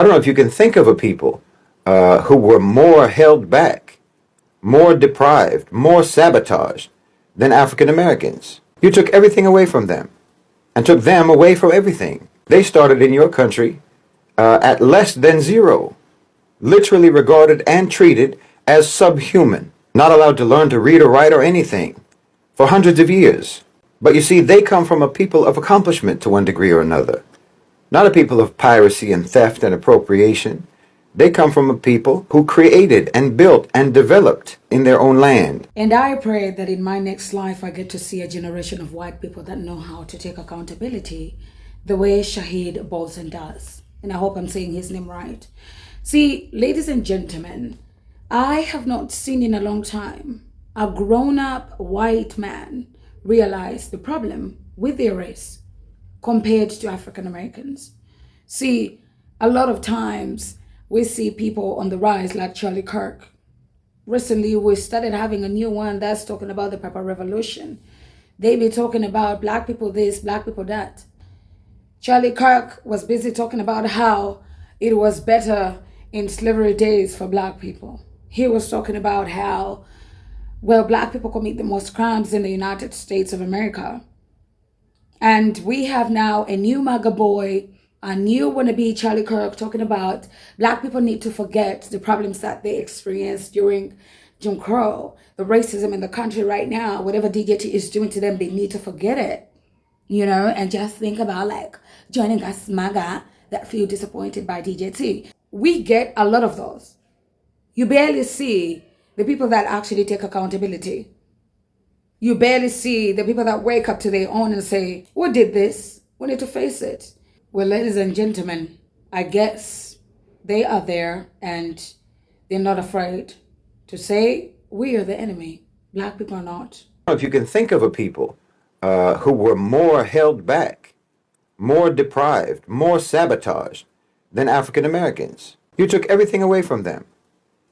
I don't know if you can think of a people who were more held back, more deprived, more sabotaged than African Americans. You took everything away from them and took them away from everything. They started in your country at less than zero, literally regarded and treated as subhuman, not allowed to learn to read or write or anything for hundreds of years. But you see, they come from a people of accomplishment to one degree or another, not a people of piracy and theft and appropriation. They come from a people who created and built and developed in their own land. And I pray that in my next life, I get to see a generation of white people that know how to take accountability the way Shahid Bolson does. And I hope I'm saying his name right. See, ladies and gentlemen, I have not seen in a long time a grown-up white man realize the problem with their race compared to African Americans. See, a lot of times we see people on the rise like Charlie Kirk. Recently, we started having a new one that's talking about the Purple Revolution. They be talking about black people this, black people that. Charlie Kirk was busy talking about how it was better in slavery days for black people. He was talking about how, well, black people commit the most crimes in the United States of America. And we have now a new MAGA boy, a new wannabe Charlie Kirk talking about black people need to forget the problems that they experienced during Jim Crow, the racism in the country right now. Whatever DJT is doing to them, they need to forget it, you know, and just think about like joining us MAGA that feel disappointed by DJT. We get a lot of those. You barely see the people that actually take accountability. You barely see the people that wake up to their own and say, "Who did this? We need to face it." Well, ladies and gentlemen, I guess they are there and they're not afraid to say, we are the enemy. Black people are not. If you can think of a people who were more held back, more deprived, more sabotaged than African Americans. You took everything away from them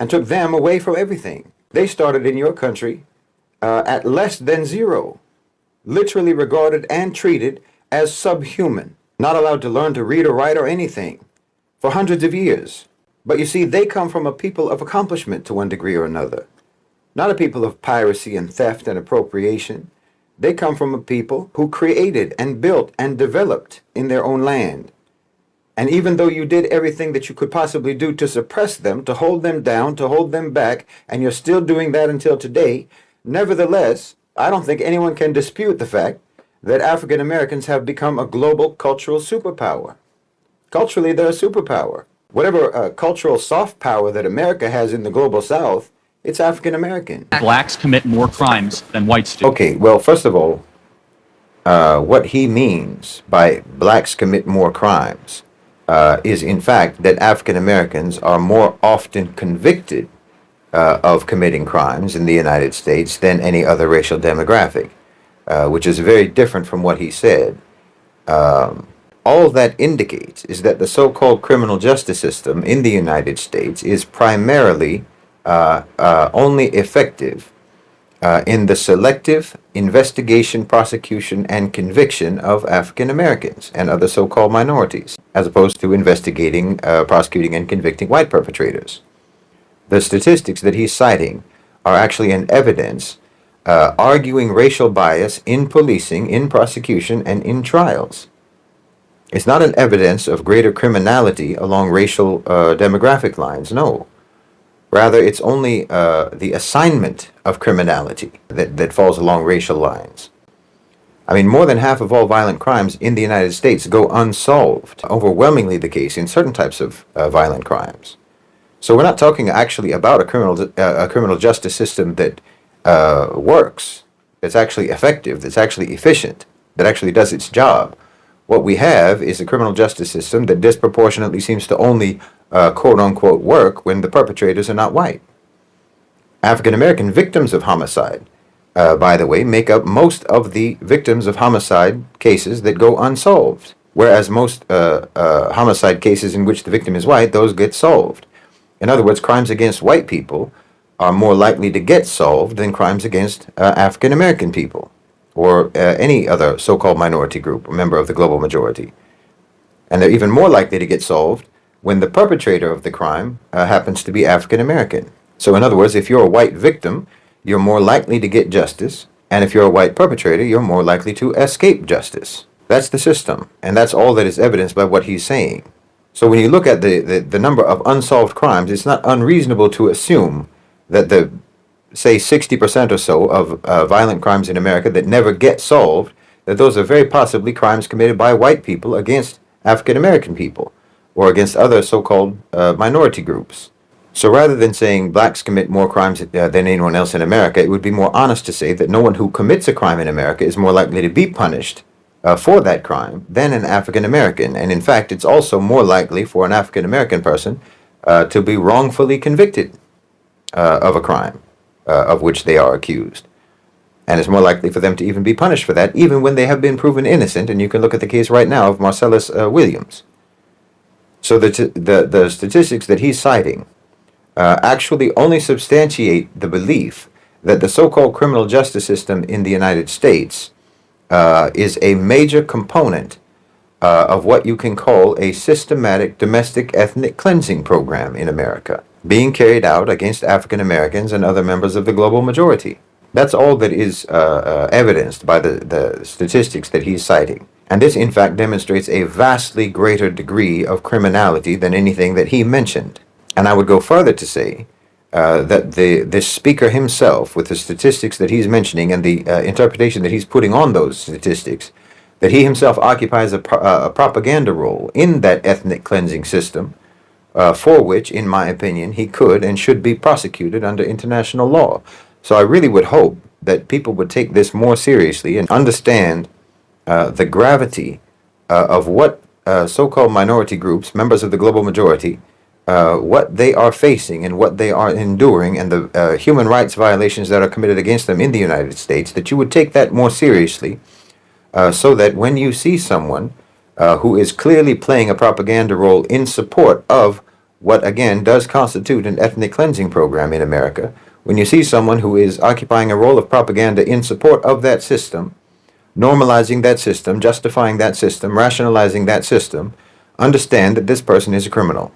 and took them away from everything. They started in your country at less than zero, literally regarded and treated as subhuman, not allowed to learn to read or write or anything for hundreds of years. But you see, they come from a people of accomplishment to one degree or another, not a people of piracy and theft and appropriation. They come from a people who created and built and developed in their own land. And even though you did everything that you could possibly do to suppress them, to hold them down, to hold them back, and you're still doing that until today, nevertheless, I don't think anyone can dispute the fact that African Americans have become a global cultural superpower. Culturally, they're a superpower. Whatever cultural soft power that America has in the global South, it's African American. Blacks commit more crimes than whites do. Okay, well, first of all, what he means by blacks commit more crimes is, in fact, that African Americans are more often convicted of committing crimes in the United States than any other racial demographic, which is very different from what he said. All that indicates is that the so-called criminal justice system in the United States is primarily only effective in the selective investigation, prosecution, and conviction of African Americans and other so-called minorities, as opposed to investigating, prosecuting, and convicting white perpetrators. The statistics that he's citing are actually an evidence arguing racial bias in policing, in prosecution, and in trials. It's not an evidence of greater criminality along racial demographic lines, no. Rather, it's only the assignment of criminality that falls along racial lines. I mean, more than half of all violent crimes in the United States go unsolved, overwhelmingly the case in certain types of violent crimes. So we're not talking actually about a criminal justice system that works, that's actually effective, that's actually efficient, that actually does its job. What we have is a criminal justice system that disproportionately seems to only quote-unquote work when the perpetrators are not white. African American victims of homicide, by the way, make up most of the victims of homicide cases that go unsolved, whereas most homicide cases in which the victim is white, those get solved. In other words, crimes against white people are more likely to get solved than crimes against African American people or any other so-called minority group, a member of the global majority. And they're even more likely to get solved when the perpetrator of the crime happens to be African American. So, in other words, if you're a white victim, you're more likely to get justice, and if you're a white perpetrator, you're more likely to escape justice. That's the system, and that's all that is evidenced by what he's saying. So when you look at the number of unsolved crimes, it's not unreasonable to assume that the, say, 60% or so of violent crimes in America that never get solved, that those are very possibly crimes committed by white people against African American people or against other so-called minority groups. So rather than saying blacks commit more crimes than anyone else in America, it would be more honest to say that no one who commits a crime in America is more likely to be punished for that crime than an African American. And in fact, it's also more likely for an African American person to be wrongfully convicted of a crime of which they are accused. And it's more likely for them to even be punished for that, even when they have been proven innocent. And you can look at the case right now of Marcellus Williams. So the statistics that he's citing actually only substantiate the belief that the so-called criminal justice system in the United States is a major component of what you can call a systematic domestic ethnic cleansing program in America, being carried out against African Americans and other members of the global majority. That's all that is evidenced by the statistics that he's citing. And this, in fact, demonstrates a vastly greater degree of criminality than anything that he mentioned. And I would go further to say that this speaker himself, with the statistics that he's mentioning and the interpretation that he's putting on those statistics, that he himself occupies a propaganda role in that ethnic cleansing system, for which, in my opinion, he could and should be prosecuted under international law. So I really would hope that people would take this more seriously and understand the gravity of what so-called minority groups, members of the global majority, what they are facing and what they are enduring, and the human rights violations that are committed against them in the United States, that you would take that more seriously, so that when you see someone who is clearly playing a propaganda role in support of what, again, does constitute an ethnic cleansing program in America, when you see someone who is occupying a role of propaganda in support of that system, normalizing that system, justifying that system, rationalizing that system, understand that this person is a criminal.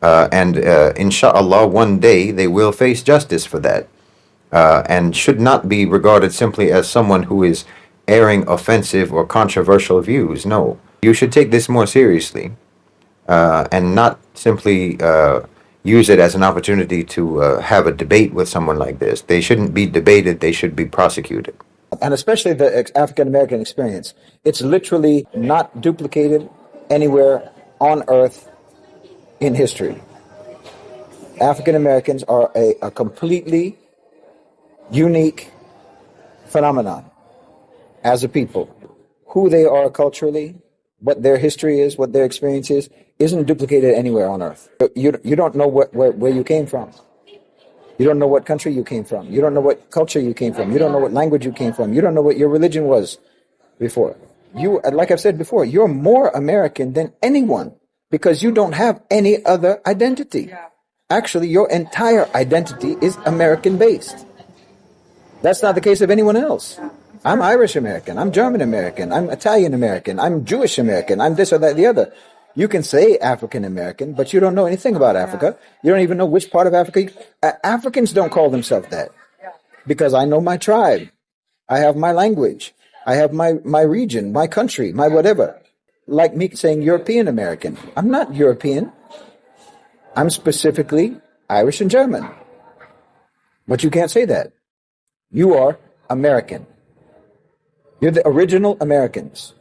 And inshallah, one day they will face justice for that, and should not be regarded simply as someone who is airing offensive or controversial views. No, you should take this more seriously, and not simply use it as an opportunity to have a debate with someone like this. They shouldn't be debated, they should be prosecuted. And especially the African American experience. It's literally not duplicated anywhere on earth in history. African Americans are a completely unique phenomenon as a people. Who they are culturally, what their history is, what their experience is, isn't duplicated anywhere on earth. You don't know where you came from. You don't know what country you came from. You don't know what culture you came from. You don't know what language you came from. You don't know what your religion was before. You, like I've said before, you're more American than anyone because you don't have any other identity. Actually, your entire identity is American-based. That's not the case of anyone else. I'm Irish American. I'm German American. I'm Italian American. I'm Jewish American. I'm this or that, the other. You can say African American, but you don't know anything about Africa. You don't even know which part of Africa. Africans don't call themselves that because I know my tribe. I have my language. I have my region, my country, my whatever. Like me saying European American. I'm not European. I'm specifically Irish and German. But you can't say that. You are American. You're the original Americans.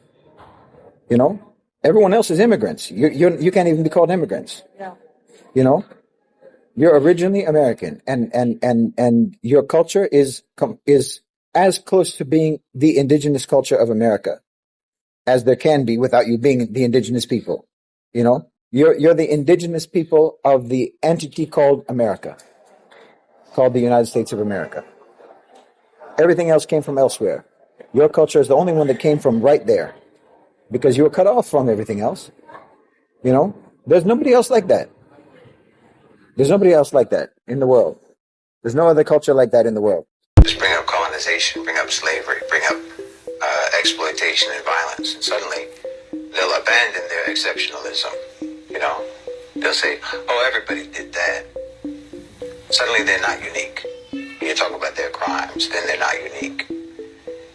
You know? Everyone else is immigrants. You can't even be called immigrants. Yeah. You know? You're originally American, and your culture is as close to being the indigenous culture of America as there can be without you being the indigenous people. You know? You're the indigenous people of the entity called America, called the United States of America. Everything else came from elsewhere. Your culture is the only one that came from right there because you were cut off from everything else. You know, there's nobody else like that. There's nobody else like that in the world. There's no other culture like that in the world. Just bring up colonization, bring up slavery, bring up exploitation and violence, and suddenly they'll abandon their exceptionalism. You know, They'll say, oh, everybody did that. Suddenly they're not unique. You talk about their crimes, then they're not unique.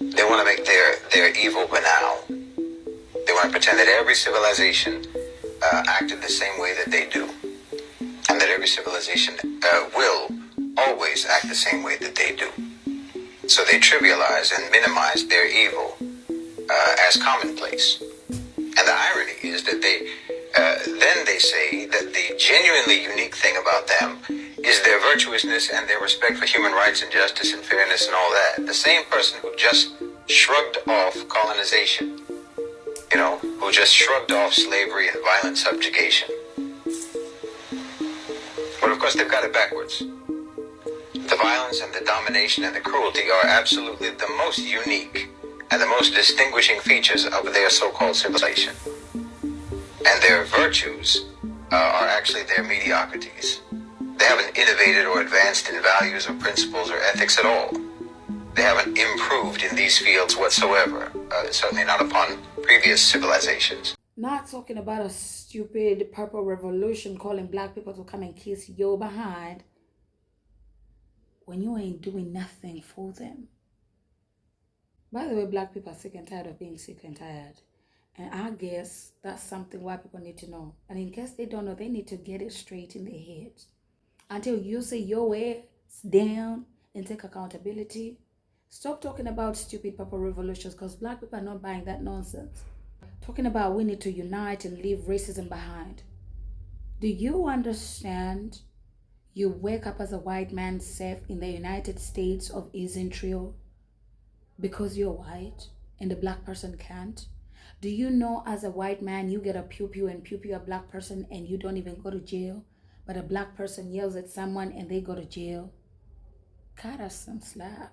They want to make their evil banal. They want to pretend that every civilization acted the same way that they do. And that every civilization will always act the same way that they do. So they trivialize and minimize their evil as commonplace. And the irony is that then they say that the genuinely unique thing about them is their virtuousness and their respect for human rights and justice and fairness and all that. The same person who just shrugged off colonization, who just shrugged off slavery and violent subjugation. But of course they've got it backwards. The violence and the domination and the cruelty are absolutely the most unique and the most distinguishing features of their so-called civilization. And their virtues are actually their mediocrities. They haven't innovated or advanced in values or principles or ethics at all. They haven't improved in these fields whatsoever, certainly not upon previous civilizations. Not talking about a stupid purple revolution calling black people to come and kiss your behind when you ain't doing nothing for them. By the way, black people are sick and tired of being sick and tired. And I guess that's something white people need to know. And in case they don't know, they need to get it straight in their heads. Until you say your ass down and take accountability, stop talking about stupid purple revolutions, because black people are not buying that nonsense. Talking about we need to unite and leave racism behind. Do you understand you wake up as a white man safe in the United States of Israel because you're white and the black person can't? Do you know as a white man you get a pew-pew and pew-pew a black person and you don't even go to jail, but a black person yells at someone and they go to jail? Cut us some slack.